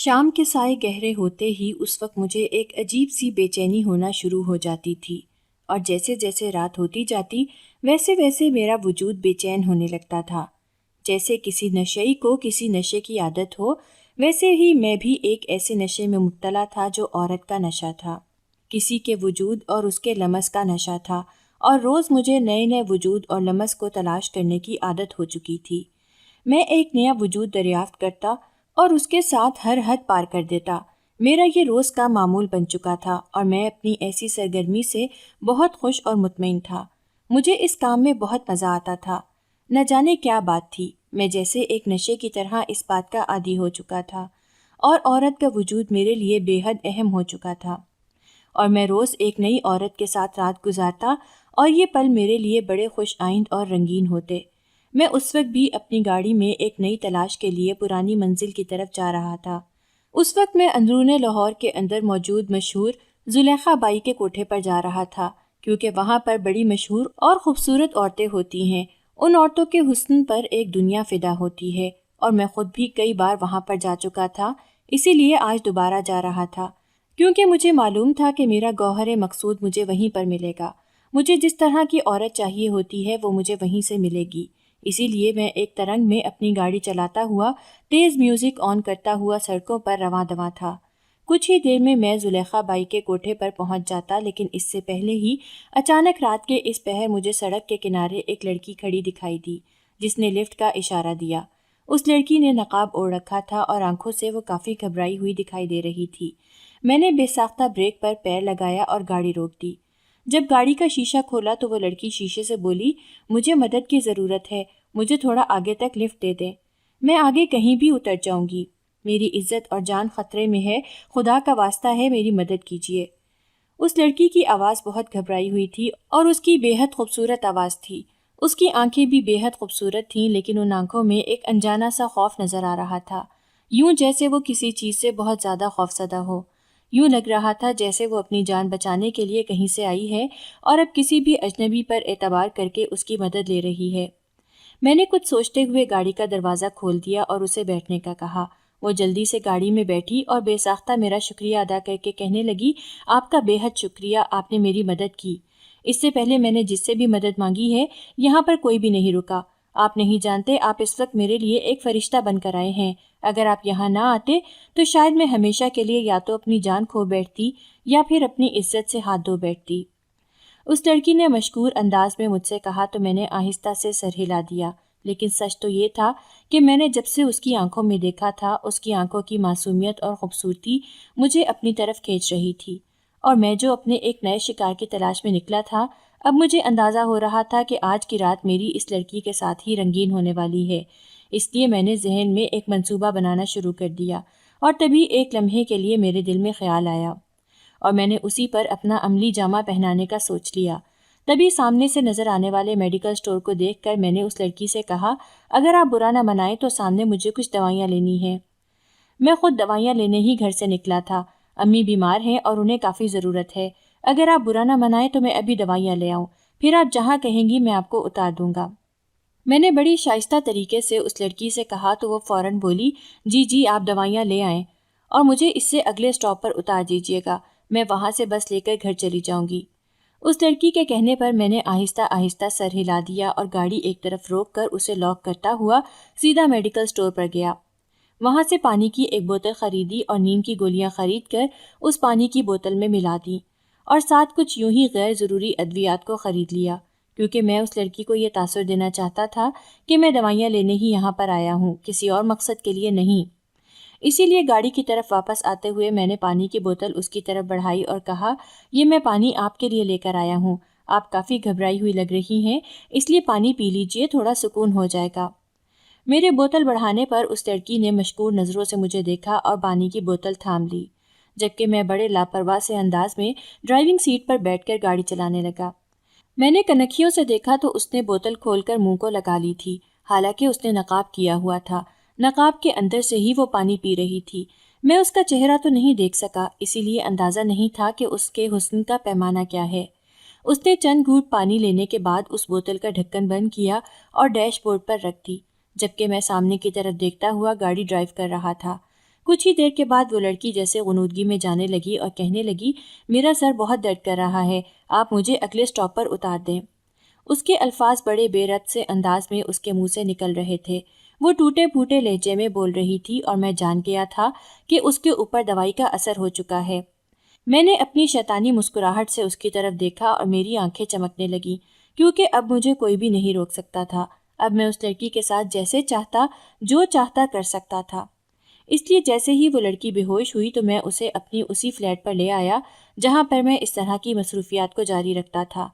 شام کے سائے گہرے ہوتے ہی اس وقت مجھے ایک عجیب سی بے چینی ہونا شروع ہو جاتی تھی، اور جیسے جیسے رات ہوتی جاتی ویسے ویسے میرا وجود بے چین ہونے لگتا تھا۔ جیسے کسی نشئی کو کسی نشے کی عادت ہو، ویسے ہی میں بھی ایک ایسے نشے میں مبتلا تھا جو عورت کا نشہ تھا، کسی کے وجود اور اس کے لمس کا نشہ تھا، اور روز مجھے نئے نئے وجود اور لمس کو تلاش کرنے کی عادت ہو چکی تھی۔ میں ایک نیا وجود دریافت کرتا اور اس کے ساتھ ہر حد پار کر دیتا۔ میرا یہ روز کا معمول بن چکا تھا اور میں اپنی ایسی سرگرمی سے بہت خوش اور مطمئن تھا۔ مجھے اس کام میں بہت مزہ آتا تھا۔ نہ جانے کیا بات تھی، میں جیسے ایک نشے کی طرح اس بات کا عادی ہو چکا تھا، اور عورت کا وجود میرے لیے بے حد اہم ہو چکا تھا، اور میں روز ایک نئی عورت کے ساتھ رات گزارتا اور یہ پل میرے لیے بڑے خوش آئند اور رنگین ہوتے۔ میں اس وقت بھی اپنی گاڑی میں ایک نئی تلاش کے لیے پرانی منزل کی طرف جا رہا تھا۔ اس وقت میں اندرون لاہور کے اندر موجود مشہور زلیخا بائی کے کوٹھے پر جا رہا تھا، کیونکہ وہاں پر بڑی مشہور اور خوبصورت عورتیں ہوتی ہیں۔ ان عورتوں کے حسن پر ایک دنیا فدا ہوتی ہے، اور میں خود بھی کئی بار وہاں پر جا چکا تھا، اسی لیے آج دوبارہ جا رہا تھا، کیونکہ مجھے معلوم تھا کہ میرا گوہر مقصود مجھے وہیں پر ملے گا۔ مجھے جس طرح کی عورت چاہیے ہوتی ہے وہ مجھے وہیں سے ملے گی۔ اسی لیے میں ایک ترنگ میں اپنی گاڑی چلاتا ہوا تیز میوزک آن کرتا ہوا سڑکوں پر رواں دواں تھا۔ کچھ ہی دیر میں زلیخا بائی کے کوٹھے پر پہنچ جاتا، لیکن اس سے پہلے ہی اچانک رات کے اس پہر مجھے سڑک کے کنارے ایک لڑکی کھڑی دکھائی دی، جس نے لفٹ کا اشارہ دیا۔ اس لڑکی نے نقاب اوڑھ رکھا تھا اور آنکھوں سے وہ کافی گھبرائی ہوئی دکھائی دے رہی تھی۔ میں نے بے ساختہ بریک پر پیر لگایا اور گاڑی روک دی۔ جب گاڑی کا شیشہ کھولا تو وہ لڑکی شیشے سے بولی، مجھے مدد کی ضرورت ہے، مجھے تھوڑا آگے تک لفٹ دے دیں، میں آگے کہیں بھی اتر جاؤں گی، میری عزت اور جان خطرے میں ہے، خدا کا واسطہ ہے، میری مدد کیجیے۔ اس لڑکی کی آواز بہت گھبرائی ہوئی تھی اور اس کی بے حد خوبصورت آواز تھی۔ اس کی آنکھیں بھی بے حد خوبصورت تھیں، لیکن ان آنکھوں میں ایک انجانا سا خوف نظر آ رہا تھا، یوں جیسے وہ کسی چیز سے بہت زیادہ خوفزدہ ہو۔ یوں لگ رہا تھا جیسے وہ اپنی جان بچانے کے لیے کہیں سے آئی ہے اور اب کسی بھی اجنبی پر اعتبار کر کے اس کی مدد لے رہی ہے۔ میں نے کچھ سوچتے ہوئے گاڑی کا دروازہ کھول دیا اور اسے بیٹھنے کا کہا۔ وہ جلدی سے گاڑی میں بیٹھی اور بے ساختہ میرا شکریہ ادا کر کے کہنے لگی، آپ کا بے حد شکریہ، آپ نے میری مدد کی۔ اس سے پہلے میں نے جس سے بھی مدد مانگی ہے یہاں پر کوئی بھی نہیں رکا۔ آپ نہیں جانتے، آپ اس وقت میرے لیے ایک فرشتہ بن کر آئے ہیں۔ اگر آپ یہاں نہ آتے تو شاید میں ہمیشہ کے لیے یا تو اپنی جان کھو بیٹھتی یا پھر اپنی عزت سے ہاتھ دھو بیٹھتی۔ اس لڑکی نے مشکور انداز میں مجھ سے کہا تو میں نے آہستہ سے سر ہلا دیا، لیکن سچ تو یہ تھا کہ میں نے جب سے اس کی آنکھوں میں دیکھا تھا، اس کی آنکھوں کی معصومیت اور خوبصورتی مجھے اپنی طرف کھینچ رہی تھی، اور میں جو اپنے ایک نئے شکار کی تلاش میں نکلا تھا، اب مجھے اندازہ ہو رہا تھا کہ آج کی رات میری اس لڑکی کے ساتھ ہی رنگین ہونے والی ہے۔ اس لیے میں نے ذہن میں ایک منصوبہ بنانا شروع کر دیا، اور تبھی ایک لمحے کے لیے میرے دل میں خیال آیا، اور میں نے اسی پر اپنا عملی جامہ پہنانے کا سوچ لیا۔ تبھی سامنے سے نظر آنے والے میڈیکل سٹور کو دیکھ کر میں نے اس لڑکی سے کہا، اگر آپ برا نہ منائیں تو سامنے مجھے کچھ دوائیاں لینی ہیں۔ میں خود دوائیاں لینے ہی گھر سے نکلا تھا، امی بیمار ہیں اور انہیں کافی ضرورت ہے۔ اگر آپ برا نہ منائیں تو میں ابھی دوائیاں لے آؤں، پھر آپ جہاں کہیں گی میں آپ کو اتار دوں گا۔ میں نے بڑی شائستہ طریقے سے اس لڑکی سے کہا تو وہ فوراً بولی، جی آپ دوائیاں لے آئیں، اور مجھے اس سے اگلے اسٹاپ پر اتار دیجیے گا، میں وہاں سے بس لے کر گھر چلی جاؤں گی۔ اس لڑکی کے کہنے پر میں نے آہستہ آہستہ سر ہلا دیا اور گاڑی ایک طرف روک کر اسے لاک کرتا ہوا سیدھا میڈیکل سٹور پر گیا۔ وہاں سے پانی کی ایک بوتل خریدی اور نیند کی گولیاں خرید کر اس پانی کی بوتل میں ملا دیں، اور ساتھ کچھ یوں ہی غیر ضروری ادویات کو خرید لیا، کیونکہ میں اس لڑکی کو یہ تاثر دینا چاہتا تھا کہ میں دوائیاں لینے ہی یہاں پر آیا ہوں، کسی اور مقصد کے لیے نہیں۔ اسی لیے گاڑی کی طرف واپس آتے ہوئے میں نے پانی کی بوتل اس کی طرف بڑھائی اور کہا، یہ میں پانی آپ کے لیے لے کر آیا ہوں، آپ کافی گھبرائی ہوئی لگ رہی ہیں، اس لیے پانی پی لیجئے، تھوڑا سکون ہو جائے گا۔ میرے بوتل بڑھانے پر اس لڑکی نے مشکور نظروں سے مجھے دیکھا اور پانی کی بوتل تھام لی، جبکہ میں بڑے لاپرواہ سے انداز میں ڈرائیونگ سیٹ پر بیٹھ کر گاڑی چلانے لگا۔ میں نے کنکھیوں سے دیکھا تو اس نے بوتل کھول کر منہ کو لگا لی تھی، حالانکہ اس نے نقاب کیا ہوا تھا۔ نقاب کے اندر سے ہی وہ پانی پی رہی تھی۔ میں اس کا چہرہ تو نہیں دیکھ سکا، اسی لیے اندازہ نہیں تھا کہ اس کے حسن کا پیمانہ کیا ہے۔ اس نے چند گھونٹ پانی لینے کے بعد اس بوتل کا ڈھکن بند کیا اور ڈیش بورڈ پر رکھ دی، جبکہ میں سامنے کی طرف دیکھتا ہوا گاڑی ڈرائیو کر رہا تھا۔ کچھ ہی دیر کے بعد وہ لڑکی جیسے غنودگی میں جانے لگی اور کہنے لگی، میرا سر بہت درد کر رہا ہے، آپ مجھے اگلے اسٹاپ پر اتار دیں۔ اس کے الفاظ بڑے بے ربط سے انداز میں اس کے منہ سے نکل رہے تھے۔ وہ ٹوٹے پھوٹے لہجے میں بول رہی تھی اور میں جان گیا تھا کہ اس کے اوپر دوائی کا اثر ہو چکا ہے۔ میں نے اپنی شیطانی مسکراہٹ سے اس کی طرف دیکھا اور میری آنکھیں چمکنے لگیں، کیونکہ اب مجھے کوئی بھی نہیں روک سکتا تھا۔ اب میں اس لڑکی کے ساتھ جیسے چاہتا، جو چاہتا کر سکتا تھا۔ اس لیے جیسے ہی وہ لڑکی بے ہوش ہوئی تو میں اسے اپنی اسی فلیٹ پر لے آیا جہاں پر میں اس طرح کی مصروفیات کو جاری رکھتا تھا۔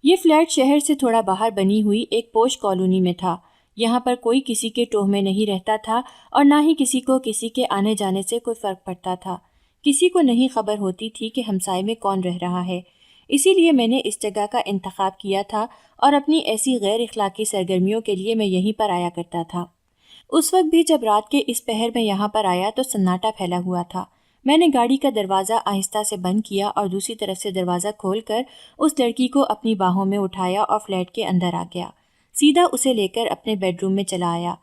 یہ فلیٹ شہر سے تھوڑا باہر بنی ہوئی ایک پوش کالونی میں تھا۔ یہاں پر کوئی کسی کے ٹوہ میں نہیں رہتا تھا اور نہ ہی کسی کو کسی کے آنے جانے سے کوئی فرق پڑتا تھا۔ کسی کو نہیں خبر ہوتی تھی کہ ہمسائے میں کون رہ رہا ہے۔ اسی لیے میں نے اس جگہ کا انتخاب کیا تھا اور اپنی ایسی غیر اخلاقی سرگرمیوں کے لیے میں یہیں پر آیا کرتا تھا۔ اس وقت بھی جب رات کے اس پہر میں یہاں پر آیا تو سناٹا پھیلا ہوا تھا۔ میں نے گاڑی کا دروازہ آہستہ سے بند کیا اور دوسری طرف سے دروازہ کھول کر اس لڑکی کو اپنی باہوں میں اٹھایا اور فلیٹ کے اندر آ گیا۔ سیدھا اسے لے کر اپنے بیڈ روم میں چلا آیا۔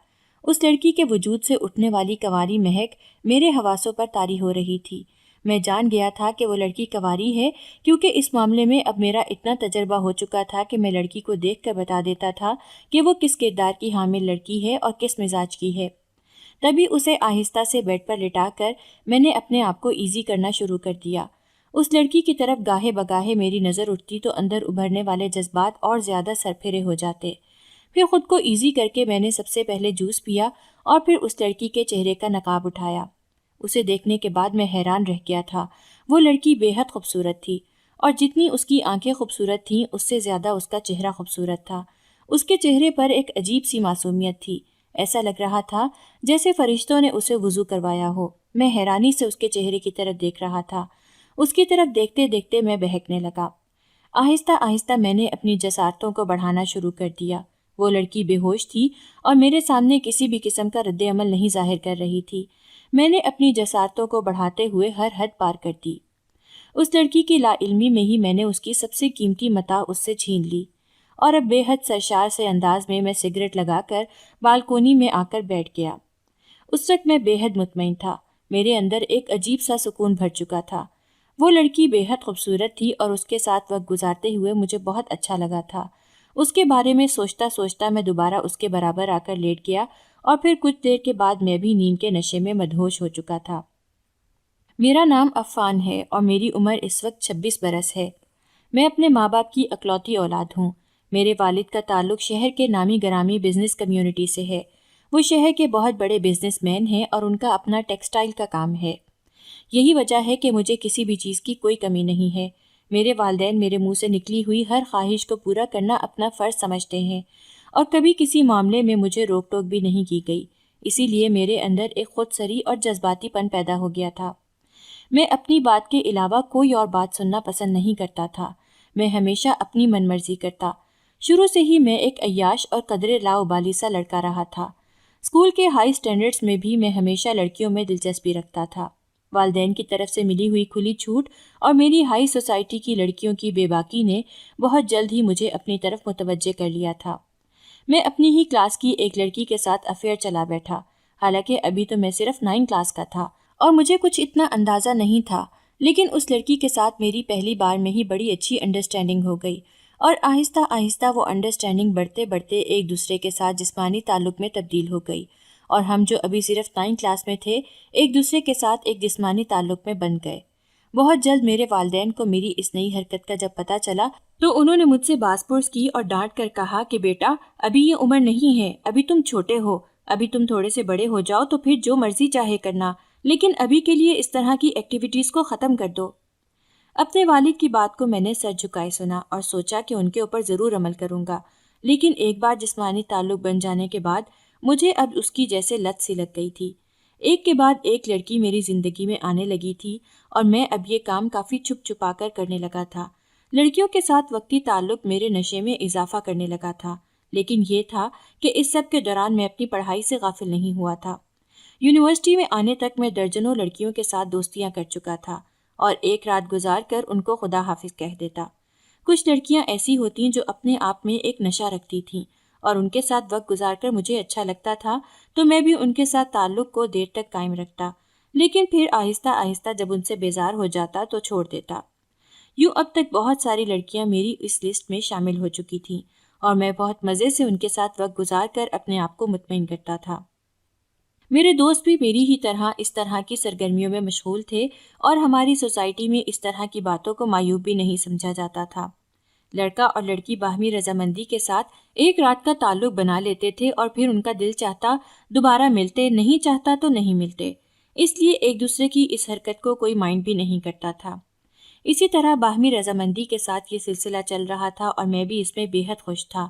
اس لڑکی کے وجود سے اٹھنے والی کنواری مہک میرے حواسوں پر طاری ہو رہی تھی۔ میں جان گیا تھا کہ وہ لڑکی کنواری ہے، کیونکہ اس معاملے میں اب میرا اتنا تجربہ ہو چکا تھا کہ میں لڑکی کو دیکھ کر بتا دیتا تھا کہ وہ کس کردار کی حامل لڑکی ہے اور کس مزاج کی ہے۔ تبھی اسے آہستہ سے بیڈ پر لٹا کر میں نے اپنے آپ کو ایزی کرنا شروع کر دیا۔ اس لڑکی کی طرف گاہے بگاہے میری نظر اٹھتی تو اندر ابھرنے والے جذبات اور زیادہ سرپھرے ہو جاتے۔ پھر خود کو ایزی کر کے میں نے سب سے پہلے جوس پیا اور پھر اس لڑکی کے چہرے کا نقاب اٹھایا۔ اسے دیکھنے کے بعد میں حیران رہ گیا تھا۔ وہ لڑکی بے حد خوبصورت تھی اور جتنی اس کی آنکھیں خوبصورت تھیں اس سے زیادہ اس کا چہرہ خوبصورت تھا۔ اس کے چہرے پر ایک عجیب سی معصومیت تھی۔ ایسا لگ رہا تھا جیسے فرشتوں نے اسے وضو کروایا ہو۔ میں حیرانی سے اس کے چہرے کی طرف دیکھ رہا تھا۔ اس کی طرف دیکھتے دیکھتے میں بہکنے لگا۔ آہستہ آہستہ میں نے اپنی جسارتوں کو بڑھانا شروع کر دیا۔ وہ لڑکی بے ہوش تھی اور میرے سامنے کسی بھی قسم کا رد عمل نہیں ظاہر کر رہی تھی۔ میں نے اپنی جسارتوں کو بڑھاتے ہوئے ہر حد پار کر دی۔ اس لڑکی کی لا علمی میں ہی میں نے اس کی سب سے قیمتی متاع اس سے چھین لی اور اب بے حد سرشار سے انداز میں سگریٹ لگا کر بالکونی میں آ کر بیٹھ گیا۔ اس وقت میں بے حد مطمئن تھا۔ میرے اندر ایک عجیب سا سکون بھر چکا تھا۔ وہ لڑکی بے حد خوبصورت تھی اور اس کے ساتھ وقت گزارتے ہوئے مجھے بہت اچھا لگا تھا۔ اس کے بارے میں سوچتا سوچتا میں دوبارہ اس کے برابر آ کر لیٹ گیا اور پھر کچھ دیر کے بعد میں بھی نیند کے نشے میں مدہوش ہو چکا تھا۔ میرا نام عفان ہے اور میری عمر اس وقت 26 برس ہے۔ میں اپنے ماں باپ کی اکلوتی اولاد ہوں۔ میرے والد کا تعلق شہر کے نامی گرامی بزنس کمیونٹی سے ہے۔ وہ شہر کے بہت بڑے بزنس مین ہیں اور ان کا اپنا ٹیکسٹائل کا کام ہے۔ یہی وجہ ہے کہ مجھے کسی بھی چیز کی کوئی کمی نہیں ہے۔ میرے والدین میرے منہ سے نکلی ہوئی ہر خواہش کو پورا کرنا اپنا فرض سمجھتے ہیں اور کبھی کسی معاملے میں مجھے روک ٹوک بھی نہیں کی گئی۔ اسی لیے میرے اندر ایک خود سری اور جذباتی پن پیدا ہو گیا تھا۔ میں اپنی بات کے علاوہ کوئی اور بات سننا پسند نہیں کرتا تھا۔ میں ہمیشہ اپنی من مرضی کرتا۔ شروع سے ہی میں ایک عیاش اور قدرے لاؤبالی سا لڑکا رہا تھا۔ اسکول کے ہائی سٹینڈرڈز میں بھی میں ہمیشہ لڑکیوں میں دلچسپی رکھتا تھا۔ والدین کی طرف سے ملی ہوئی کھلی چھوٹ اور میری ہائی سوسائٹی کی لڑکیوں کی بے باکی نے بہت جلد ہی مجھے اپنی طرف متوجہ کر لیا تھا۔ میں اپنی ہی کلاس کی ایک لڑکی کے ساتھ افیئر چلا بیٹھا، حالانکہ ابھی تو میں صرف 9 کلاس کا تھا اور مجھے کچھ اتنا اندازہ نہیں تھا، لیکن اس لڑکی کے ساتھ میری پہلی بار میں ہی بڑی اچھی انڈرسٹینڈنگ ہو گئی اور آہستہ آہستہ وہ انڈرسٹینڈنگ بڑھتے بڑھتے ایک دوسرے کے ساتھ جسمانی تعلق میں تبدیل ہو گئی اور ہم جو ابھی صرف 9 کلاس میں تھے ایک دوسرے کے ساتھ ایک جسمانی تعلق میں بن گئے۔ بہت جلد میرے والدین کو میری اس نئی حرکت کا جب پتہ چلا تو انہوں نے مجھ سے باز پرس کی اور ڈانٹ کر کہا کہ بیٹا ابھی یہ عمر نہیں ہے، ابھی تم چھوٹے ہو، ابھی تم تھوڑے سے بڑے ہو جاؤ تو پھر جو مرضی چاہے کرنا، لیکن ابھی کے لیے اس طرح کی ایکٹیویٹیز کو ختم کر دو۔ اپنے والد کی بات کو میں نے سر جھکائے سنا اور سوچا کہ ان کے اوپر ضرور عمل کروں گا، لیکن ایک بار جسمانی تعلق بن جانے کے بعد مجھے اب اس کی جیسے لت سی لگ گئی تھی۔ ایک کے بعد ایک لڑکی میری زندگی میں آنے لگی تھی اور میں اب یہ کام کافی چھپ چھپا کر کرنے لگا تھا۔ لڑکیوں کے ساتھ وقتی تعلق میرے نشے میں اضافہ کرنے لگا تھا، لیکن یہ تھا کہ اس سب کے دوران میں اپنی پڑھائی سے غافل نہیں ہوا تھا۔ یونیورسٹی میں آنے تک میں درجنوں لڑکیوں کے ساتھ دوستیاں کر چکا تھا اور ایک رات گزار کر ان کو خدا حافظ کہہ دیتا۔ کچھ لڑکیاں ایسی ہوتیں جو اپنے آپ میں ایک نشہ رکھتی تھیں اور ان کے ساتھ وقت گزار کر مجھے اچھا لگتا تھا تو میں بھی ان کے ساتھ تعلق کو دیر تک قائم رکھتا، لیکن پھر آہستہ آہستہ جب ان سے بیزار ہو جاتا تو چھوڑ دیتا۔ یوں اب تک بہت ساری لڑکیاں میری اس لسٹ میں شامل ہو چکی تھیں اور میں بہت مزے سے ان کے ساتھ وقت گزار کر اپنے آپ کو مطمئن کرتا تھا۔ میرے دوست بھی میری ہی طرح اس طرح کی سرگرمیوں میں مشغول تھے اور ہماری سوسائٹی میں اس طرح کی باتوں کو معیوب بھی نہیں سمجھا جاتا تھا۔ لڑکا اور لڑکی باہمی رضامندی کے ساتھ ایک رات کا تعلق بنا لیتے تھے اور پھر ان کا دل چاہتا دوبارہ ملتے، نہیں چاہتا تو نہیں ملتے، اس لیے ایک دوسرے کی اس حرکت کو کوئی مائنڈ بھی نہیں کرتا تھا۔ اسی طرح باہمی رضامندی کے ساتھ یہ سلسلہ چل رہا تھا اور میں بھی اس میں بے حد خوش تھا۔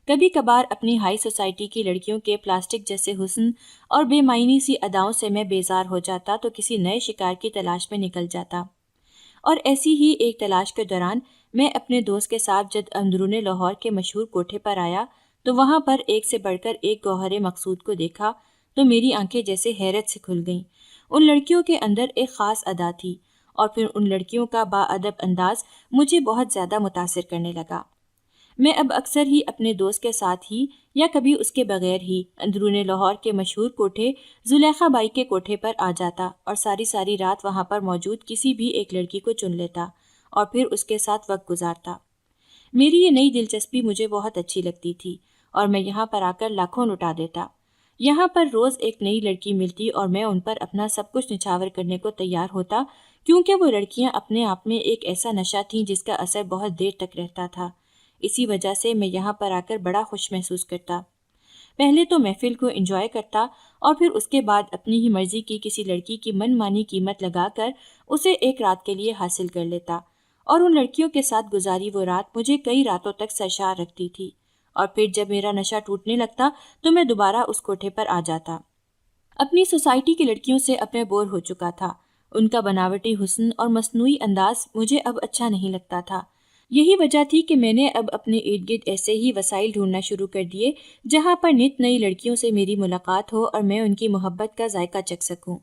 کبھی کبھار اپنی ہائی سوسائٹی کی لڑکیوں کے پلاسٹک جیسے حسن اور بے معنی سی اداؤں سے میں بیزار ہو جاتا تو کسی نئے شکار کی تلاش میں نکل جاتا، اور ایسی ہی ایک تلاش کے دوران میں اپنے دوست کے ساتھ جب اندرون لاہور کے مشہور کوٹھے پر آیا تو وہاں پر ایک سے بڑھ کر ایک گوہر مقصود کو دیکھا تو میری آنکھیں جیسے حیرت سے کھل گئیں۔ ان لڑکیوں کے اندر ایک خاص ادا تھی اور پھر ان لڑکیوں کا باادب انداز مجھے بہت زیادہ متاثر کرنے لگا۔ میں اب اکثر ہی اپنے دوست کے ساتھ ہی یا کبھی اس کے بغیر ہی اندرون لاہور کے مشہور کوٹھے زلیخا بائی کے کوٹھے پر آ جاتا اور ساری رات وہاں پر موجود کسی بھی ایک لڑکی کو چن لیتا اور پھر اس کے ساتھ وقت گزارتا۔ میری یہ نئی دلچسپی مجھے بہت اچھی لگتی تھی اور میں یہاں پر آ کر لاکھوں لٹا دیتا۔ یہاں پر روز ایک نئی لڑکی ملتی اور میں ان پر اپنا سب کچھ نچھاور کرنے کو تیار ہوتا، کیونکہ وہ لڑکیاں اپنے آپ میں ایک ایسا نشہ تھیں جس کا اثر بہت دیر تک رہتا تھا۔ اسی وجہ سے میں یہاں پر آ کر بڑا خوش محسوس کرتا۔ پہلے تو محفل کو انجوائے کرتا اور پھر اس کے بعد اپنی ہی مرضی کی کسی لڑکی کی من مانی قیمت لگا کر اسے ایک رات کے لیے حاصل کر لیتا، اور ان لڑکیوں کے ساتھ گزاری وہ رات مجھے کئی راتوں تک سرشار رکھتی تھی، اور پھر جب میرا نشہ ٹوٹنے لگتا تو میں دوبارہ اس کوٹھے پر آ جاتا۔ اپنی سوسائٹی کی لڑکیوں سے اب میں بور ہو چکا تھا۔ ان کا بناوٹی حسن اور مصنوعی انداز مجھے اب اچھا نہیں لگتا تھا۔ یہی وجہ تھی کہ میں نے اب اپنے ارد گرد ایسے ہی وسائل ڈھونڈنا شروع کر دیے جہاں پر نت نئی لڑکیوں سے میری ملاقات ہو اور میں ان کی محبت کا ذائقہ چکھ سکوں۔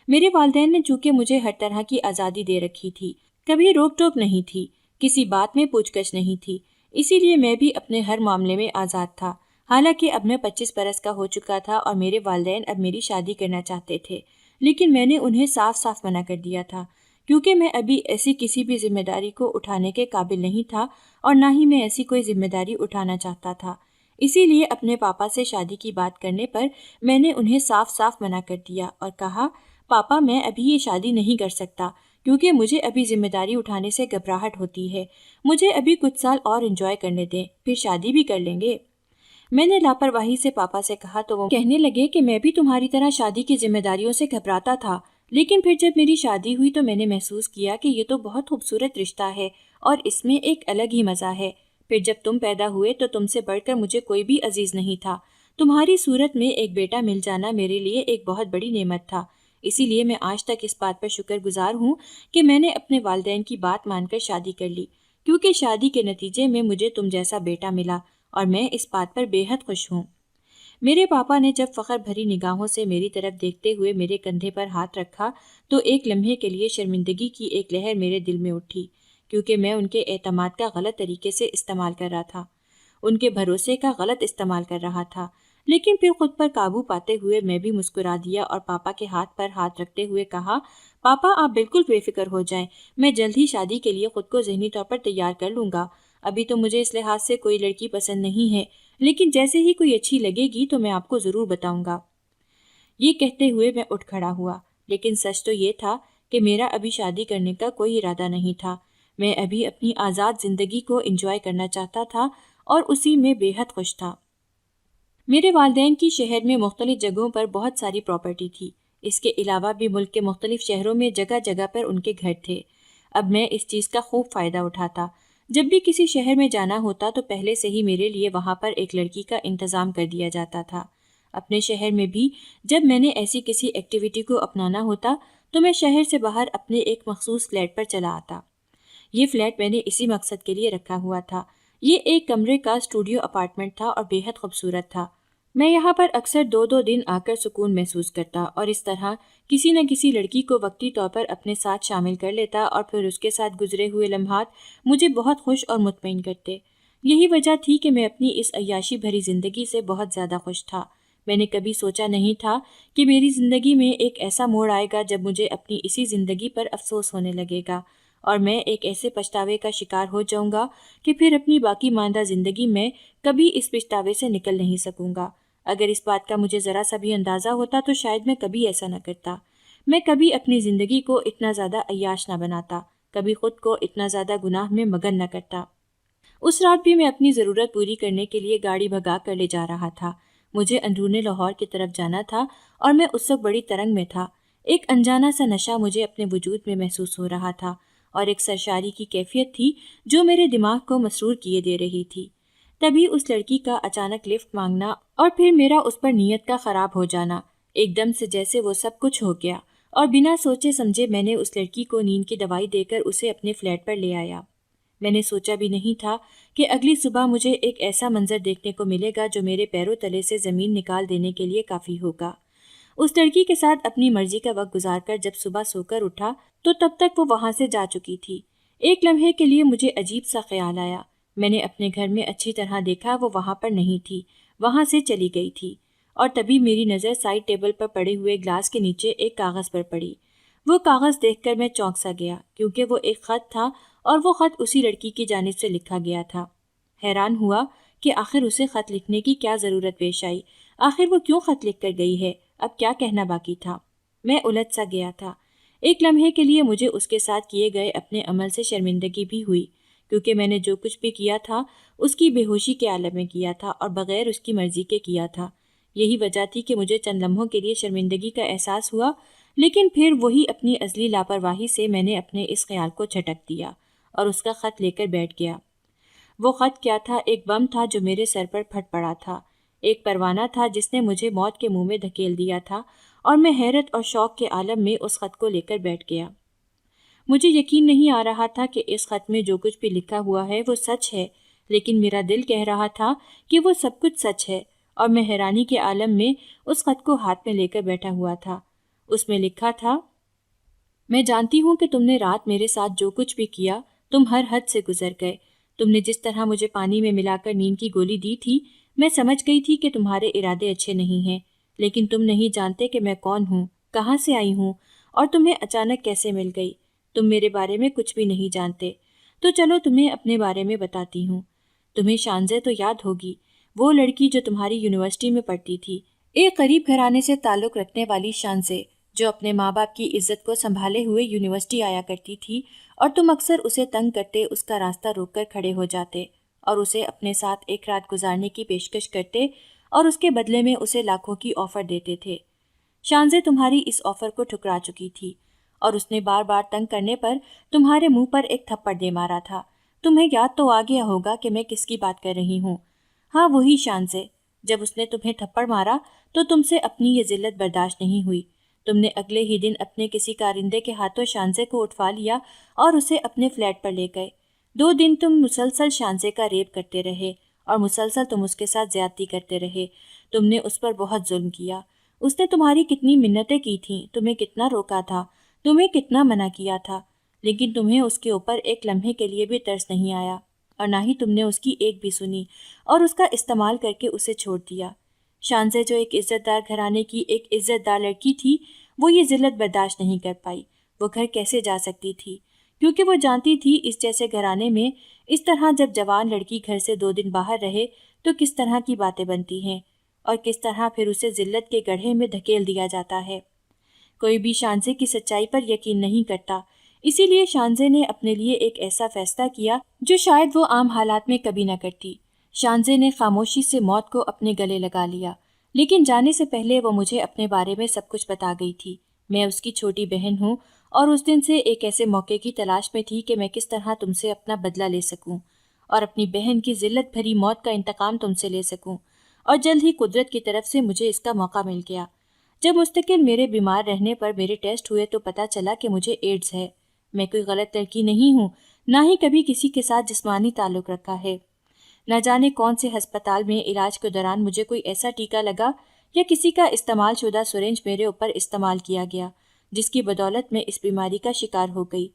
میرے والدین نے چونکہ مجھے ہر طرح کی آزادی دے رکھی تھی، کبھی روک ٹوک نہیں تھی، کسی بات میں پوچھ گچھ نہیں تھی، اسی لیے میں بھی اپنے ہر معاملے میں آزاد تھا۔ حالانکہ اب میں 25 برس کا ہو چکا تھا اور میرے والدین اب میری شادی کرنا چاہتے تھے، لیکن میں نے انہیں صاف صاف منع کر دیا تھا، کیونکہ میں ابھی ایسی کسی بھی ذمہ داری کو اٹھانے کے قابل نہیں تھا اور نہ ہی میں ایسی کوئی ذمہ داری اٹھانا چاہتا تھا۔ اسی لیے اپنے پاپا سے شادی کی بات کرنے پر میں نے انہیں صاف صاف منع کر دیا اور کہا، پاپا میں ابھی یہ شادی نہیں کر سکتا کیونکہ مجھے ابھی ذمہ داری اٹھانے سے گھبراہٹ ہوتی ہے، مجھے ابھی کچھ سال اور انجوائے کرنے دیں، پھر شادی بھی کر لیں گے۔ میں نے لاپرواہی سے پاپا سے کہا تو وہ کہنے لگے کہ میں بھی تمہاری طرح شادی کی ذمہ داریوں سے گھبراتا تھا، لیکن پھر جب میری شادی ہوئی تو میں نے محسوس کیا کہ یہ تو بہت خوبصورت رشتہ ہے اور اس میں ایک الگ ہی مزہ ہے۔ پھر جب تم پیدا ہوئے تو تم سے بڑھ کر مجھے کوئی بھی عزیز نہیں تھا، تمہاری صورت میں ایک بیٹا مل جانا میرے لیے ایک بہت بڑی نعمت تھا، اسی لیے میں آج تک اس بات پر شکر گزار ہوں کہ میں نے اپنے والدین کی بات مان کر شادی کر لی، کیونکہ شادی کے نتیجے میں مجھے تم جیسا بیٹا ملا اور میں اس بات پر بے حد خوش ہوں۔ میرے پاپا نے جب فخر بھری نگاہوں سے میری طرف دیکھتے ہوئے میرے کندھے پر ہاتھ رکھا تو ایک لمحے کے لیے شرمندگی کی ایک لہر میرے دل میں اٹھی، کیونکہ میں ان کے اعتماد کا غلط طریقے سے استعمال کر رہا تھا، ان کے بھروسے کا غلط استعمال کر رہا تھا۔ لیکن پھر خود پر قابو پاتے ہوئے میں بھی مسکرا دیا اور پاپا کے ہاتھ پر ہاتھ رکھتے ہوئے کہا، پاپا آپ بالکل بے فکر ہو جائیں، میں جلد ہی شادی کے لیے خود کو ذہنی طور پر تیار کر لوں گا۔ ابھی تو مجھے اس لحاظ سے کوئی لڑکی پسند نہیں ہے، لیکن جیسے ہی کوئی اچھی لگے گی تو میں آپ کو ضرور بتاؤں گا۔ یہ کہتے ہوئے میں اٹھ کھڑا ہوا، لیکن سچ تو یہ تھا کہ میرا ابھی شادی کرنے کا کوئی ارادہ نہیں تھا۔ میں ابھی اپنی آزاد زندگی کو انجوائے کرنا چاہتا تھا اور اسی میں بے حد خوش تھا۔ میرے والدین کی شہر میں مختلف جگہوں پر بہت ساری پراپرٹی تھی، اس کے علاوہ بھی ملک کے مختلف شہروں میں جگہ جگہ پر ان کے گھر تھے۔ اب میں اس چیز کا خوب فائدہ اٹھاتا۔ جب بھی کسی شہر میں جانا ہوتا تو پہلے سے ہی میرے لیے وہاں پر ایک لڑکی کا انتظام کر دیا جاتا تھا۔ اپنے شہر میں بھی جب میں نے ایسی کسی ایکٹیویٹی کو اپنانا ہوتا تو میں شہر سے باہر اپنے ایک مخصوص فلیٹ پر چلا آتا۔ یہ فلیٹ میں نے اسی مقصد کے لیے رکھا ہوا تھا۔ یہ ایک کمرے کا اسٹوڈیو اپارٹمنٹ تھا اور بے حد خوبصورت تھا۔ میں یہاں پر اکثر 2 دن آ کر سکون محسوس کرتا اور اس طرح کسی نہ کسی لڑکی کو وقتی طور پر اپنے ساتھ شامل کر لیتا اور پھر اس کے ساتھ گزرے ہوئے لمحات مجھے بہت خوش اور مطمئن کرتے۔ یہی وجہ تھی کہ میں اپنی اس عیاشی بھری زندگی سے بہت زیادہ خوش تھا۔ میں نے کبھی سوچا نہیں تھا کہ میری زندگی میں ایک ایسا موڑ آئے گا جب مجھے اپنی اسی زندگی پر افسوس ہونے لگے گا اور میں ایک ایسے پچھتاوے کا شکار ہو جاؤں گا کہ پھر اپنی باقی ماندہ زندگی میں کبھی اس پچھتاوے سے نکل نہیں سکوں گا۔ اگر اس بات کا مجھے ذرا سا بھی اندازہ ہوتا تو شاید میں کبھی ایسا نہ کرتا، میں کبھی اپنی زندگی کو اتنا زیادہ عیاش نہ بناتا، کبھی خود کو اتنا زیادہ گناہ میں مگن نہ کرتا۔ اس رات بھی میں اپنی ضرورت پوری کرنے کے لیے گاڑی بھگا کر لے جا رہا تھا۔ مجھے اندرون لاہور کی طرف جانا تھا اور میں اس وقت بڑی ترنگ میں تھا۔ ایک انجانا سا نشہ مجھے اپنے وجود میں محسوس ہو رہا تھا اور ایک سرشاری کی کیفیت تھی جو میرے دماغ کو مسرور کیے دے رہی تھی۔ تبھی اس لڑکی کا اچانک لفٹ مانگنا اور پھر میرا اس پر نیت کا خراب ہو جانا، ایک دم سے جیسے وہ سب کچھ ہو گیا، اور بنا سوچے سمجھے میں نے اس لڑکی کو نیند کی دوائی دے کر اسے اپنے فلیٹ پر لے آیا۔ میں نے سوچا بھی نہیں تھا کہ اگلی صبح مجھے ایک ایسا منظر دیکھنے کو ملے گا جو میرے پیروں تلے سے زمین نکال دینے کے لیے کافی ہوگا۔ اس لڑکی کے ساتھ اپنی مرضی کا وقت گزار کر جب صبح سو کر اٹھا تو تب تک وہ وہاں سے جا چکی تھی۔ ایک لمحے کے لیے مجھے عجیب سا خیال آیا، میں نے اپنے گھر میں اچھی طرح دیکھا، وہ وہاں پر نہیں تھی، وہاں سے چلی گئی تھی، اور تبھی میری نظر سائڈ ٹیبل پر پڑے ہوئے گلاس کے نیچے ایک کاغذ پر پڑی۔ وہ کاغذ دیکھ کر میں چونک سا گیا کیونکہ وہ ایک خط تھا اور وہ خط اسی لڑکی کی جانب سے لکھا گیا تھا۔ حیران ہوا کہ آخر اسے خط لکھنے کی کیا ضرورت پیش آئی، آخر وہ کیوں خط لکھ کر گئی ہے، اب کیا کہنا باقی تھا۔ میں الجھ سا گیا تھا۔ ایک لمحے کے لیے مجھے اس کے ساتھ کیے گئے اپنے عمل سے شرمندگی بھی ہوئی، کیونکہ میں نے جو کچھ بھی کیا تھا اس کی بے ہوشی کے عالم میں کیا تھا اور بغیر اس کی مرضی کے کیا تھا۔ یہی وجہ تھی کہ مجھے چند لمحوں کے لیے شرمندگی کا احساس ہوا، لیکن پھر وہی اپنی ازلی لاپرواہی سے میں نے اپنے اس خیال کو جھٹک دیا اور اس کا خط لے کر بیٹھ گیا۔ وہ خط کیا تھا؟ ایک بم تھا جو میرے سر پر پھٹ پڑا تھا، ایک پروانہ تھا جس نے مجھے موت کے منہ میں دھکیل دیا تھا، اور میں حیرت اور شوق کے عالم میں اس خط کو لے کر بیٹھ گیا۔ مجھے یقین نہیں آ رہا تھا کہ اس خط میں جو کچھ بھی لکھا ہوا ہے وہ سچ ہے، لیکن میرا دل کہہ رہا تھا کہ وہ سب کچھ سچ ہے، اور میں حیرانی کے عالم میں اس خط کو ہاتھ میں لے کر بیٹھا ہوا تھا۔ اس میں لکھا تھا، میں جانتی ہوں کہ تم نے رات میرے ساتھ جو کچھ بھی کیا تم ہر حد سے گزر گئے۔ تم نے جس طرح مجھے پانی میں ملا کر نیند کی گولی دی تھی، میں سمجھ گئی تھی کہ تمہارے ارادے اچھے نہیں ہیں، لیکن تم نہیں جانتے کہ میں کون ہوں، کہاں سے آئی ہوں، اور تمہیں اچانک کیسے مل گئی۔ تم میرے بارے میں کچھ بھی نہیں جانتے، تو چلو تمہیں اپنے بارے میں بتاتی ہوں۔ تمہیں شانزے تو یاد ہوگی، وہ لڑکی جو تمہاری یونیورسٹی میں پڑھتی تھی، ایک غریب گھرانے سے تعلق رکھنے والی شانزے، جو اپنے ماں باپ کی عزت کو سنبھالے ہوئے یونیورسٹی آیا کرتی تھی، اور تم اکثر اسے تنگ کرتے، اس کا راستہ روک کر کھڑے ہو جاتے اور اسے اپنے ساتھ ایک رات گزارنے کی پیشکش کرتے اور اس کے بدلے میں اسے لاکھوں کی آفر دیتے تھے۔ شانزے تمہاری اس آفر کو ٹھکرا چکی تھی اور اس نے بار بار تنگ کرنے پر تمہارے منہ پر ایک تھپڑ دے مارا تھا۔ تمہیں یاد تو آ گیا ہوگا کہ میں کس کی بات کر رہی ہوں۔ ہاں، وہی شانزے۔ جب اس نے تمہیں تھپڑ مارا تو تم سے اپنی یہ ذلت برداشت نہیں ہوئی۔ تم نے اگلے ہی دن اپنے کسی کارندے کے ہاتھوں شانزے کو اٹھوا لیا اور اسے اپنے فلیٹ پر لے گئے۔ 2 دن تم مسلسل شانزے کا ریپ کرتے رہے اور مسلسل تم اس کے ساتھ زیادتی کرتے رہے۔ تم نے اس پر بہت ظلم کیا۔ اس نے تمہاری کتنی منتیں کی تھیں، تمہیں کتنا روکا تھا، تمہیں کتنا منع کیا تھا، لیکن تمہیں اس کے اوپر ایک لمحے کے لیے بھی ترس نہیں آیا، اور نہ ہی تم نے اس کی ایک بھی سنی اور اس کا استعمال کر کے اسے چھوڑ دیا۔ شانزے جو ایک عزت دار گھرانے کی ایک عزت دار لڑکی تھی، وہ یہ ذلت برداشت نہیں کر پائی۔ وہ گھر کیسے جا سکتی تھی؟ کیونکہ وہ جانتی تھی اس جیسے گھرانے میں اس طرح جب جوان لڑکی گھر سے 2 دن باہر رہے تو کس طرح کی باتیں بنتی ہیں اور کس طرح پھر اسے ذلت کے گڑھے میں دھکیل دیا جاتا ہے۔ کوئی بھی شانزے کی سچائی پر یقین نہیں کرتا، اسی لیے شانزے نے اپنے لیے ایک ایسا فیصلہ کیا جو شاید وہ عام حالات میں کبھی نہ کرتی۔ شانزے نے خاموشی سے موت کو اپنے گلے لگا لیا، لیکن جانے سے پہلے وہ مجھے اپنے بارے میں سب کچھ بتا گئی تھی۔ میں اس کی چھوٹی بہن ہوں اور اس دن سے ایک ایسے موقع کی تلاش میں تھی کہ میں کس طرح تم سے اپنا بدلہ لے سکوں اور اپنی بہن کی ذلت بھری موت کا انتقام تم سے لے سکوں، اور جلد ہی قدرت کی طرف سے مجھے اس کا موقع مل گیا۔ جب مستقل میرے بیمار رہنے پر میرے ٹیسٹ ہوئے تو پتہ چلا کہ مجھے ایڈز ہے۔ میں کوئی غلط لڑکی نہیں ہوں، نہ ہی کبھی کسی کے ساتھ جسمانی تعلق رکھا ہے۔ نہ جانے کون سے ہسپتال میں علاج کے دوران مجھے کوئی ایسا ٹیکہ لگا یا کسی کا استعمال شدہ سرنج میرے اوپر استعمال کیا گیا جس کی بدولت میں اس بیماری کا شکار ہو گئی۔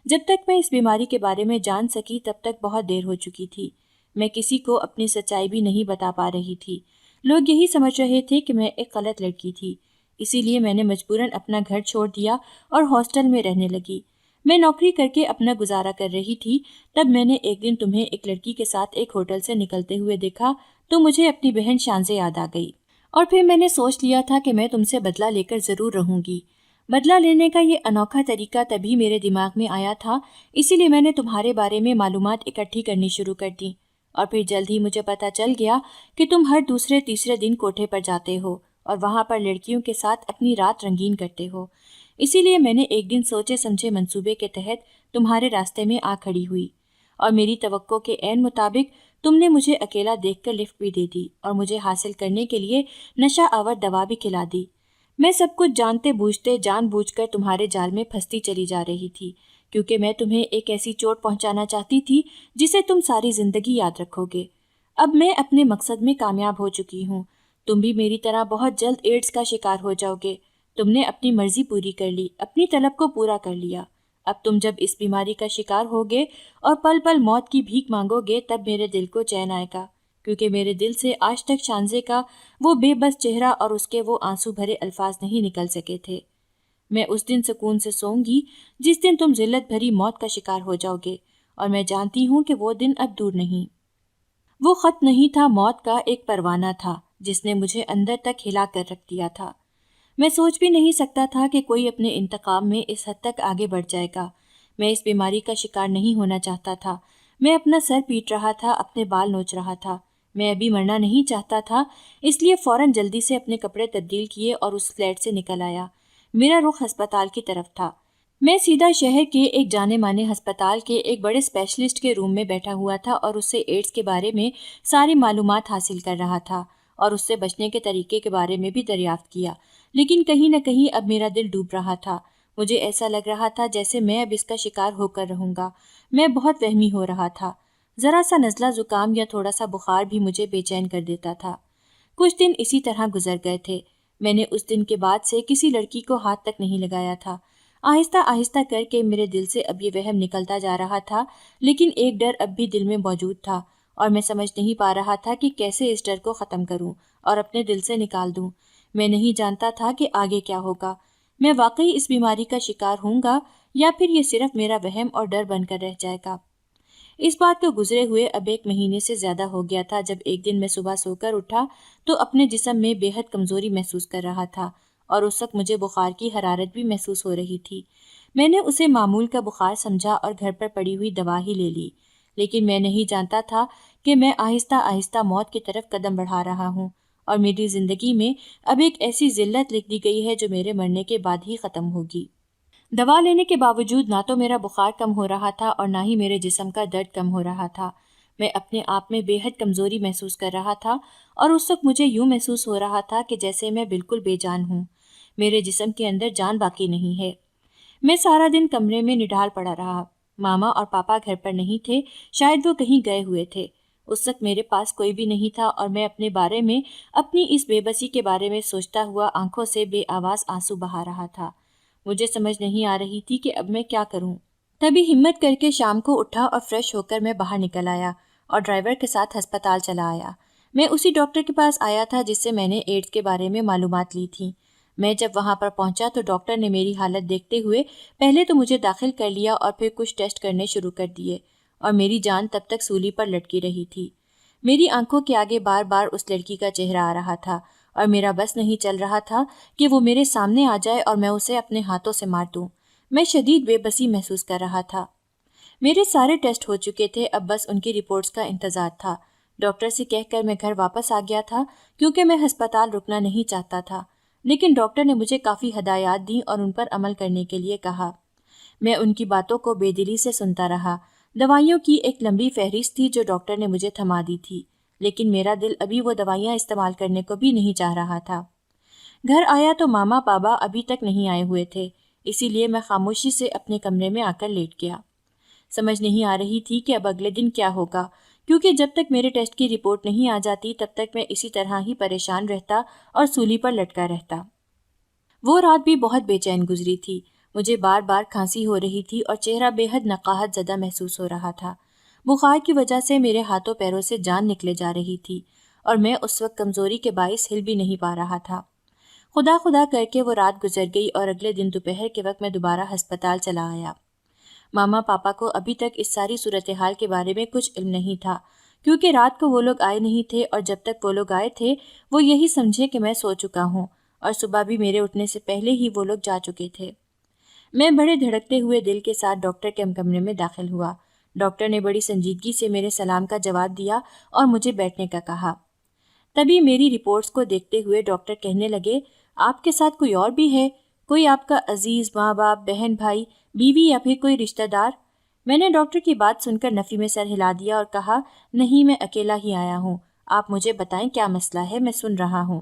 جب تک میں اس بیماری کے بارے میں جان سکی تب تک بہت دیر ہو چکی تھی۔ میں کسی کو اپنی سچائی بھی نہیں بتا پا رہی تھی۔ لوگ یہی سمجھ رہے تھے کہ میں ایک غلط لڑکی تھی، اسی لیے میں نے مجبوراً اپنا گھر چھوڑ دیا اور ہاسٹل میں رہنے لگی۔ میں نوکری کر کے اپنا گزارا کر رہی تھی، تب میں نے ایک دن تمہیں ایک لڑکی کے ساتھ ایک ہوٹل سے نکلتے ہوئے دیکھا تو مجھے اپنی بہن شانزے یاد آ گئی، اور پھر میں نے سوچ لیا تھا کہ میں تم سے بدلہ لے کر ضرور رہوں گی۔ بدلہ لینے کا یہ انوکھا طریقہ تبھی میرے دماغ میں آیا تھا، اسی لیے میں نے تمہارے بارے میں معلومات اکٹھی کرنی شروع کر دی، اور پھر جلد ہی مجھے پتہ چل گیا کہ تم ہر دوسرے تیسرے دن کوٹھے پر جاتے ہو اور وہاں پر لڑکیوں کے ساتھ اپنی رات رنگین کرتے ہو۔ اسی لیے میں نے ایک دن سوچے سمجھے منصوبے کے تحت تمہارے راستے میں آ کھڑی ہوئی، اور میری توقع کے عین مطابق تم نے مجھے اکیلا دیکھ کر لفٹ بھی دے دی اور مجھے حاصل کرنے کے لیے نشہ آور دوا بھی کھلا دی۔ میں سب کچھ جانتے بوجھتے جان بوجھ کر تمہارے جال میں پھنستی چلی جا رہی تھی، کیونکہ میں تمہیں ایک ایسی چوٹ پہنچانا چاہتی تھی جسے تم ساری زندگی یاد رکھو گے۔ اب میں اپنے مقصد میں کامیاب ہو چکی ہوں، تم بھی میری طرح بہت جلد ایڈز کا شکار ہو جاؤ گے۔ تم نے اپنی مرضی پوری کر لی، اپنی طلب کو پورا کر لیا۔ اب تم جب اس بیماری کا شکار ہوگے اور پل پل موت کی بھیک مانگو گے تب میرے دل کو چین آئے گا، کیونکہ میرے دل سے آج تک شانزے کا وہ بے بس چہرہ اور اس کے وہ آنسو بھرے الفاظ نہیں نکل سکے تھے۔ میں اس دن سکون سے سوؤں گی جس دن تم ذلت بھری موت کا شکار ہو جاؤ گے، اور میں جانتی ہوں کہ وہ دن اب دور نہیں۔ وہ خط نہیں تھا، موت کا ایک پروانہ تھا جس نے مجھے اندر تک ہلا کر رکھ دیا تھا۔ میں سوچ بھی نہیں سکتا تھا کہ کوئی اپنے انتقام میں اس حد تک آگے بڑھ جائے گا۔ میں اس بیماری کا شکار نہیں ہونا چاہتا تھا۔ میں اپنا سر پیٹ رہا تھا، اپنے بال نوچ رہا تھا۔ میں ابھی مرنا نہیں چاہتا تھا، اس لیے فوراً جلدی سے اپنے کپڑے تبدیل کیے اور اس فلیٹ سے نکل آیا۔ میرا رخ ہسپتال کی طرف تھا۔ میں سیدھا شہر کے ایک جانے مانے ہسپتال کے ایک بڑے اسپیشلسٹ کے روم میں بیٹھا ہوا تھا اور اس سے ایڈز کے بارے میں ساری معلومات حاصل کر رہا تھا اور اس سے بچنے کے طریقے کے بارے میں بھی دریافت کیا، لیکن کہیں نہ کہیں اب میرا دل ڈوب رہا تھا۔ مجھے ایسا لگ رہا تھا جیسے میں اب اس کا شکار ہو کر رہوں گا۔ میں بہت وہمی ہو رہا تھا۔ ذرا سا نزلہ زکام یا تھوڑا سا بخار بھی مجھے بے چین کر دیتا تھا۔ کچھ دن اسی طرح گزر گئے تھے۔ میں نے اس دن کے بعد سے کسی لڑکی کو ہاتھ تک نہیں لگایا تھا۔ آہستہ آہستہ کر کے میرے دل سے اب یہ وہم نکلتا جا رہا تھا، لیکن ایک ڈر اب بھی دل میں موجود تھا، اور میں سمجھ نہیں پا رہا تھا کہ کیسے اس ڈر کو ختم کروں اور اپنے دل سے نکال دوں۔ میں نہیں جانتا تھا کہ آگے کیا ہوگا۔ میں واقعی اس بیماری کا شکار ہوں گا یا پھر یہ صرف میرا وہم اور ڈر بن کر رہ جائے گا۔ اس بات کو گزرے ہوئے اب 1 مہینے سے زیادہ ہو گیا تھا جب ایک دن میں صبح سو کر اٹھا تو اپنے جسم میں بے حد کمزوری محسوس کر رہا تھا، اور اس وقت مجھے بخار کی حرارت بھی محسوس ہو رہی تھی۔ میں نے اسے معمول کا بخار سمجھا اور گھر پر پڑی ہوئی دوا ہی لے لی، لیکن میں نہیں جانتا تھا کہ میں آہستہ آہستہ موت کی طرف قدم بڑھا رہا ہوں، اور میری زندگی میں اب ایک ایسی ذلت لکھ دی گئی ہے جو میرے مرنے کے بعد ہی ختم ہوگی۔ دوا لینے کے باوجود نہ تو میرا بخار کم ہو رہا تھا اور نہ ہی میرے جسم کا درد کم ہو رہا تھا۔ میں اپنے آپ میں بے حد کمزوری محسوس کر رہا تھا، اور اس وقت مجھے یوں محسوس ہو رہا تھا کہ جیسے میں بالکل بے جان ہوں، میرے جسم کے اندر جان باقی نہیں ہے۔ میں سارا دن کمرے میں نڈھال پڑا رہا۔ ماما اور پاپا گھر پر نہیں تھے، شاید وہ کہیں گئے ہوئے تھے۔ اس وقت میرے پاس کوئی بھی نہیں تھا، اور میں اپنے بارے میں، اپنی اس بے بسی کے بارے میں سوچتا ہوا آنکھوں سے بے آواز آنسو بہا رہا تھا۔ مجھے سمجھ نہیں آ رہی تھی کہ اب میں کیا کروں۔ تبھی ہمت کر کے شام کو اٹھا اور فریش ہو کر میں باہر نکل آیا اور ڈرائیور کے ساتھ ہسپتال چلا آیا۔ میں اسی ڈاکٹر کے پاس آیا تھا جس سے میں نے ایڈز کے بارے میں معلومات لی تھی۔ میں جب وہاں پر پہنچا تو ڈاکٹر نے میری حالت دیکھتے ہوئے پہلے تو مجھے داخل کر لیا اور پھر کچھ ٹیسٹ کرنے شروع کر دیے، اور میری جان تب تک سولی پر لٹکی رہی تھی۔ میری آنکھوں کے آگے بار بار اس لڑکی کا چہرہ آ رہا تھا، اور میرا بس نہیں چل رہا تھا کہ وہ میرے سامنے آ جائے اور میں اسے اپنے ہاتھوں سے مار دوں۔ میں شدید بے بسی محسوس کر رہا تھا۔ میرے سارے ٹیسٹ ہو چکے تھے، اب بس ان کی رپورٹس کا انتظار تھا۔ ڈاکٹر سے کہہ کر میں گھر واپس آ گیا تھا کیونکہ میں ہسپتال رکنا نہیں چاہتا تھا، لیکن ڈاکٹر نے مجھے کافی ہدایات دیں اور ان پر عمل کرنے کے لیے کہا۔ میں ان کی باتوں کو بے دلی سے سنتا رہا۔ دوائیوں کی ایک لمبی فہرست تھی جو ڈاکٹر نے مجھے تھما دی تھی، لیکن میرا دل ابھی وہ دوائیاں استعمال کرنے کو بھی نہیں چاہ رہا تھا۔ گھر آیا تو ماما پاپا ابھی تک نہیں آئے ہوئے تھے، اسی لیے میں خاموشی سے اپنے کمرے میں آ کر لیٹ گیا۔ سمجھ نہیں آ رہی تھی کہ اب اگلے دن کیا ہوگا، کیونکہ جب تک میرے ٹیسٹ کی رپورٹ نہیں آ جاتی تب تک میں اسی طرح ہی پریشان رہتا اور سولی پر لٹکا رہتا۔ وہ رات بھی بہت بے چین گزری تھی۔ مجھے بار بار کھانسی ہو رہی تھی اور چہرہ بے حد نقاہت زدہ محسوس ہو رہا تھا۔ بخار کی وجہ سے میرے ہاتھوں پیروں سے جان نکلے جا رہی تھی، اور میں اس وقت کمزوری کے باعث ہل بھی نہیں پا رہا تھا۔ خدا خدا کر کے وہ رات گزر گئی اور اگلے دن دوپہر کے وقت میں دوبارہ ہسپتال چلا آیا۔ ماما پاپا کو ابھی تک اس ساری صورتحال کے بارے میں کچھ علم نہیں تھا، کیونکہ رات کو وہ لوگ آئے نہیں تھے، اور جب تک وہ لوگ آئے تھے وہ یہی سمجھے کہ میں سو چکا ہوں، اور صبح بھی میرے اٹھنے سے پہلے ہی وہ لوگ جا چکے تھے۔ میں بڑے دھڑکتے ہوئے دل کے ساتھ ڈاکٹر کے کمرے میں داخل ہوا۔ ڈاکٹر نے بڑی سنجیدگی سے میرے سلام کا جواب دیا اور مجھے بیٹھنے کا کہا۔ تبھی میری رپورٹس کو دیکھتے ہوئے ڈاکٹر کہنے لگے، آپ کے ساتھ کوئی اور بھی ہے؟ کوئی آپ کا عزیز، ماں باپ، بہن بھائی، بیوی یا پھر کوئی رشتہ دار؟ میں نے ڈاکٹر کی بات سن کر نفی میں سر ہلا دیا اور کہا، نہیں، میں اکیلا ہی آیا ہوں، آپ مجھے بتائیں کیا مسئلہ ہے، میں سن رہا ہوں۔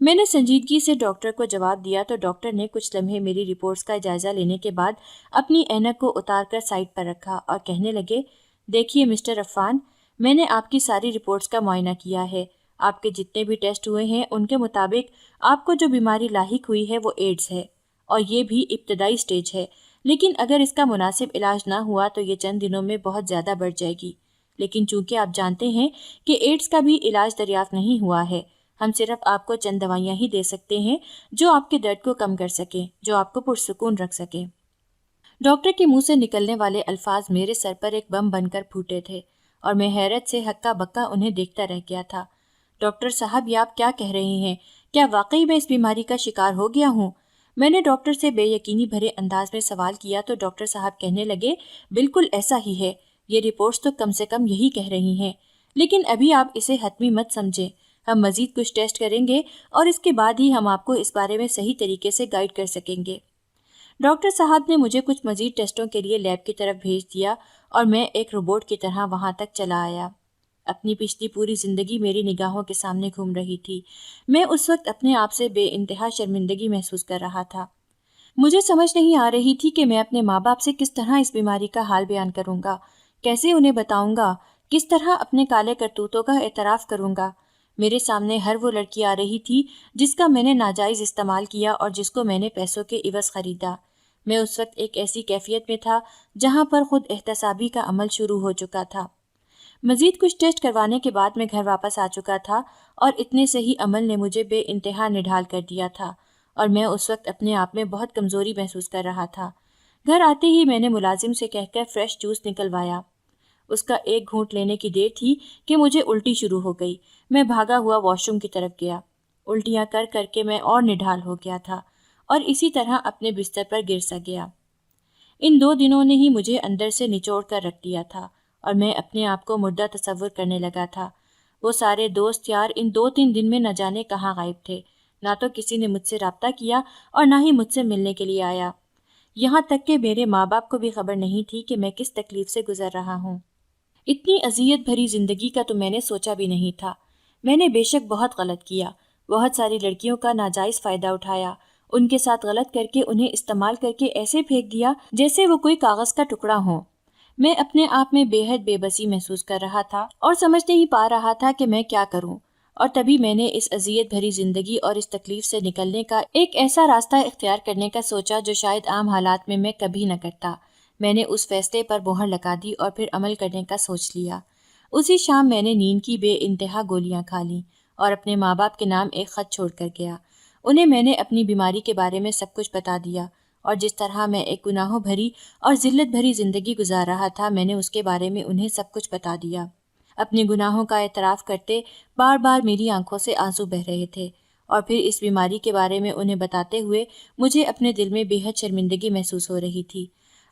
میں نے سنجیدگی سے ڈاکٹر کو جواب دیا تو ڈاکٹر نے کچھ لمحے میری رپورٹس کا جائزہ لینے کے بعد اپنی اینک کو اتار کر سائڈ پر رکھا اور کہنے لگے، دیکھیے مسٹر عفان، میں نے آپ کی ساری رپورٹس کا معائنہ کیا ہے۔ آپ کے جتنے بھی ٹیسٹ ہوئے ہیں ان کے مطابق آپ کو جو بیماری لاحق ہوئی ہے وہ ایڈز ہے، اور یہ بھی ابتدائی سٹیج ہے، لیکن اگر اس کا مناسب علاج نہ ہوا تو یہ چند دنوں میں بہت زیادہ بڑھ جائے گی۔ لیکن چونکہ آپ جانتے ہیں کہ ایڈز کا بھی علاج دریافت نہیں ہوا ہے، ہم صرف آپ کو چند دوائیاں ہی دے سکتے ہیں جو آپ کے درد کو کم کر سکیں، جو آپ کو پرسکون رکھ سکیں۔ ڈاکٹر کے منہ سے نکلنے والے الفاظ میرے سر پر ایک بم بن کر پھوٹے تھے، اور میں حیرت سے ہکا بکا انہیں دیکھتا رہ گیا تھا۔ ڈاکٹر صاحب، یہ آپ کیا کہہ رہے ہیں؟ کیا واقعی میں اس بیماری کا شکار ہو گیا ہوں؟ میں نے ڈاکٹر سے بے یقینی بھرے انداز میں سوال کیا تو ڈاکٹر صاحب کہنے لگے، بالکل ایسا ہی ہے، یہ رپورٹس تو کم سے کم یہی کہہ رہی ہیں، لیکن ابھی آپ اسے حتمی مت سمجھیں، ہم مزید کچھ ٹیسٹ کریں گے اور اس کے بعد ہی ہم آپ کو اس بارے میں صحیح طریقے سے گائیڈ کر سکیں گے۔ ڈاکٹر صاحب نے مجھے کچھ مزید ٹیسٹوں کے لیے لیب کی طرف بھیج دیا اور میں ایک روبوٹ کی طرح وہاں تک چلا آیا۔ اپنی پچھلی پوری زندگی میری نگاہوں کے سامنے گھوم رہی تھی۔ میں اس وقت اپنے آپ سے بے انتہا شرمندگی محسوس کر رہا تھا۔ مجھے سمجھ نہیں آ رہی تھی کہ میں اپنے ماں باپ سے کس طرح اس بیماری کا حال بیان کروں گا، کیسے انہیں بتاؤں گا، کس طرح اپنے کالے کرتوتوں کا اعتراف کروں گا۔ میرے سامنے ہر وہ لڑکی آ رہی تھی جس کا میں نے ناجائز استعمال کیا اور جس کو میں نے پیسوں کے عوض خریدا۔ میں اس وقت ایک ایسی کیفیت میں تھا جہاں پر خود احتسابی کا عمل شروع ہو چکا تھا۔ مزید کچھ ٹیسٹ کروانے کے بعد میں گھر واپس آ چکا تھا، اور اتنے سے ہی عمل نے مجھے بے انتہا نڈھال کر دیا تھا، اور میں اس وقت اپنے آپ میں بہت کمزوری محسوس کر رہا تھا۔ گھر آتے ہی میں نے ملازم سے کہہ کر فریش جوس نکلوایا۔ اس کا ایک گھونٹ لینے کی دیر تھی کہ مجھے الٹی شروع ہو گئی۔ میں بھاگا ہوا واش روم کی طرف گیا۔ الٹیاں کر کر کے میں اور نڈھال ہو گیا تھا، اور اسی طرح اپنے بستر پر گر سا گیا۔ ان 2 دنوں نے ہی مجھے اندر سے نچوڑ کر رکھ دیا تھا، اور میں اپنے آپ کو مردہ تصور کرنے لگا تھا۔ وہ سارے دوست یار ان 2-3 دن میں نہ جانے کہاں غائب تھے، نہ تو کسی نے مجھ سے رابطہ کیا اور نہ ہی مجھ سے ملنے کے لیے آیا۔ یہاں تک کہ میرے ماں باپ کو بھی خبر نہیں تھی کہ میں کس تکلیف سے گزر رہا ہوں۔ اتنی اذیت بھری زندگی کا تو میں نے سوچا بھی نہیں تھا۔ میں نے بے شک بہت غلط کیا، بہت ساری لڑکیوں کا ناجائز فائدہ اٹھایا، ان کے ساتھ غلط کر کے انہیں استعمال کر کے ایسے پھینک دیا جیسے وہ کوئی کاغذ کا ٹکڑا ہوں۔ میں اپنے آپ میں بے حد بے بسی محسوس کر رہا تھا اور سمجھ نہیں پا رہا تھا کہ میں کیا کروں، اور تبھی میں نے اس اذیت بھری زندگی اور اس تکلیف سے نکلنے کا ایک ایسا راستہ اختیار کرنے کا سوچا جو شاید عام حالات میں کبھی نہ کرتا۔ میں نے اس فیصلے پر مہر لگا دی اور پھر عمل کرنے کا سوچ لیا۔ اسی شام میں نے نیند کی بے انتہا گولیاں کھا لیں اور اپنے ماں باپ کے نام ایک خط چھوڑ کر گیا۔ انہیں میں نے اپنی بیماری کے بارے میں سب کچھ بتا دیا، اور جس طرح میں ایک گناہوں بھری اور ذلت بھری زندگی گزار رہا تھا میں نے اس کے بارے میں انہیں سب کچھ بتا دیا۔ اپنے گناہوں کا اعتراف کرتے بار بار میری آنکھوں سے آنسو بہہ رہے تھے، اور پھر اس بیماری کے بارے میں انہیں بتاتے ہوئے مجھے اپنے دل میں بے حد شرمندگی محسوس ہو رہی تھی۔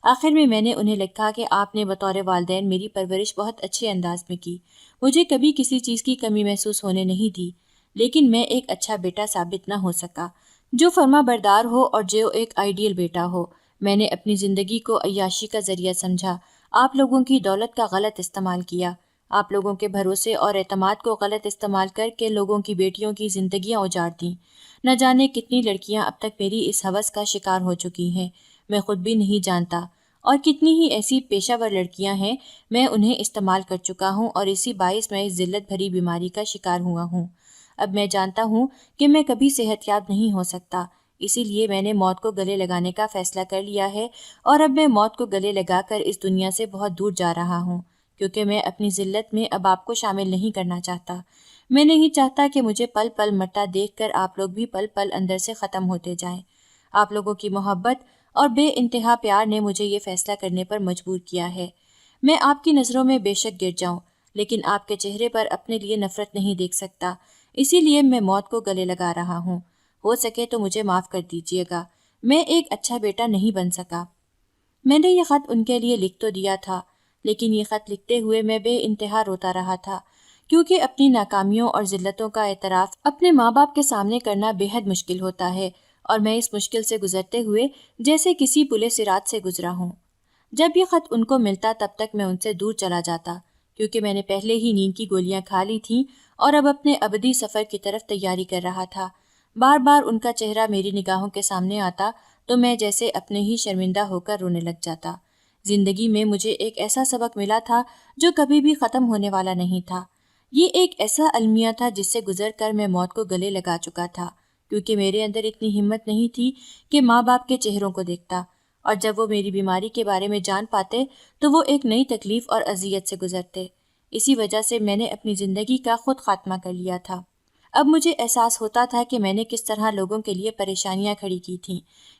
آخر میں نے انہیں لکھا کہ آپ نے بطور والدین میری پرورش بہت اچھے انداز میں کی، مجھے کبھی کسی چیز کی کمی محسوس ہونے نہیں دی، لیکن میں ایک اچھا بیٹا ثابت نہ ہو سکا جو فرما بردار ہو اور جو ایک آئیڈیل بیٹا ہو۔ میں نے اپنی زندگی کو عیاشی کا ذریعہ سمجھا، آپ لوگوں کی دولت کا غلط استعمال کیا، آپ لوگوں کے بھروسے اور اعتماد کو غلط استعمال کر کے لوگوں کی بیٹیوں کی زندگیاں اجاڑ دیں۔ نہ جانے کتنی لڑکیاں اب تک میری اس ہوس کا شکار ہو چکی ہیں، میں خود بھی نہیں جانتا، اور کتنی ہی ایسی پیشہ ور لڑکیاں ہیں میں انہیں استعمال کر چکا ہوں، اور اسی باعث میں اس ذلت بھری بیماری کا شکار ہوا ہوں۔ اب میں جانتا ہوں کہ میں کبھی صحت یاب نہیں ہو سکتا، اسی لیے میں نے موت کو گلے لگانے کا فیصلہ کر لیا ہے، اور اب میں موت کو گلے لگا کر اس دنیا سے بہت دور جا رہا ہوں، کیونکہ میں اپنی ذلت میں اب آپ کو شامل نہیں کرنا چاہتا۔ میں نہیں چاہتا کہ مجھے پل پل مرتا دیکھ کر آپ لوگ بھی پل پل اندر سے ختم ہوتے جائیں۔ آپ لوگوں کی محبت اور بے انتہا پیار نے مجھے یہ فیصلہ کرنے پر مجبور کیا ہے۔ میں آپ کی نظروں میں بے شک گر جاؤں، لیکن آپ کے چہرے پر اپنے لیے نفرت نہیں دیکھ سکتا، اسی لیے میں موت کو گلے لگا رہا ہوں۔ ہو سکے تو مجھے معاف کر دیجیے گا، میں ایک اچھا بیٹا نہیں بن سکا۔ میں نے یہ خط ان کے لیے لکھ تو دیا تھا، لیکن یہ خط لکھتے ہوئے میں بے انتہا روتا رہا تھا، کیونکہ اپنی ناکامیوں اور ذلتوں کا اعتراف اپنے ماں باپ کے سامنے کرنا بے حد مشکل ہوتا ہے، اور میں اس مشکل سے گزرتے ہوئے جیسے کسی پلے صراط سے گزرا ہوں۔ جب یہ خط ان کو ملتا تب تک میں ان سے دور چلا جاتا، کیونکہ میں نے پہلے ہی نیند کی گولیاں کھا لی تھیں اور اب اپنے ابدی سفر کی طرف تیاری کر رہا تھا۔ بار بار ان کا چہرہ میری نگاہوں کے سامنے آتا تو میں جیسے اپنے ہی شرمندہ ہو کر رونے لگ جاتا۔ زندگی میں مجھے ایک ایسا سبق ملا تھا جو کبھی بھی ختم ہونے والا نہیں تھا۔ یہ ایک ایسا المیہ تھا جس سے گزر کر میں موت کو گلے لگا چکا تھا، کیونکہ میرے اندر اتنی ہمت نہیں تھی کہ ماں باپ کے چہروں کو دیکھتا، اور جب وہ میری بیماری کے بارے میں جان پاتے تو وہ ایک نئی تکلیف اور اذیت سے گزرتے۔ اسی وجہ سے میں نے اپنی زندگی کا خود خاتمہ کر لیا تھا۔ اب مجھے احساس ہوتا تھا کہ میں نے کس طرح لوگوں کے لیے پریشانیاں کھڑی کی تھیں،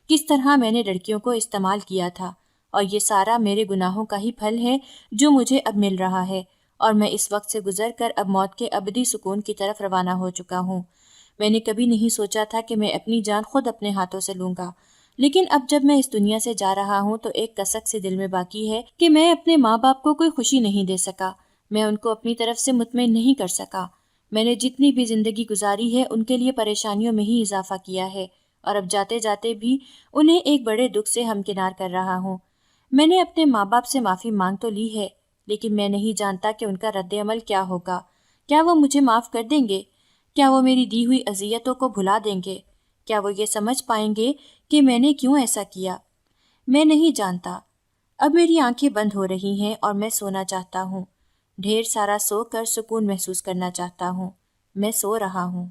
کس طرح میں نے لڑکیوں کو استعمال کیا تھا، اور یہ سارا میرے گناہوں کا ہی پھل ہے جو مجھے اب مل رہا ہے، اور میں اس وقت سے گزر کر اب موت کے ابدی سکون کی طرف روانہ ہو چکا ہوں۔ میں نے کبھی نہیں سوچا تھا کہ میں اپنی جان خود اپنے ہاتھوں سے لوں گا، لیکن اب جب میں اس دنیا سے جا رہا ہوں تو ایک کسک سی دل میں باقی ہے کہ میں اپنے ماں باپ کو کوئی خوشی نہیں دے سکا، میں ان کو اپنی طرف سے مطمئن نہیں کر سکا۔ میں نے جتنی بھی زندگی گزاری ہے ان کے لیے پریشانیوں میں ہی اضافہ کیا ہے، اور اب جاتے جاتے بھی انہیں ایک بڑے دکھ سے ہمکنار کر رہا ہوں۔ میں نے اپنے ماں باپ سے معافی مانگ تو لی ہے، لیکن میں نہیں جانتا کہ ان کا رد عمل کیا ہوگا۔ کیا وہ مجھے معاف کر دیں گے؟ کیا وہ میری دی ہوئی اذیتوں کو بھلا دیں گے؟ کیا وہ یہ سمجھ پائیں گے کہ میں نے کیوں ایسا کیا؟ میں نہیں جانتا۔ اب میری آنکھیں بند ہو رہی ہیں اور میں سونا چاہتا ہوں، ڈھیر سارا سو کر سکون محسوس کرنا چاہتا ہوں۔ میں سو رہا ہوں۔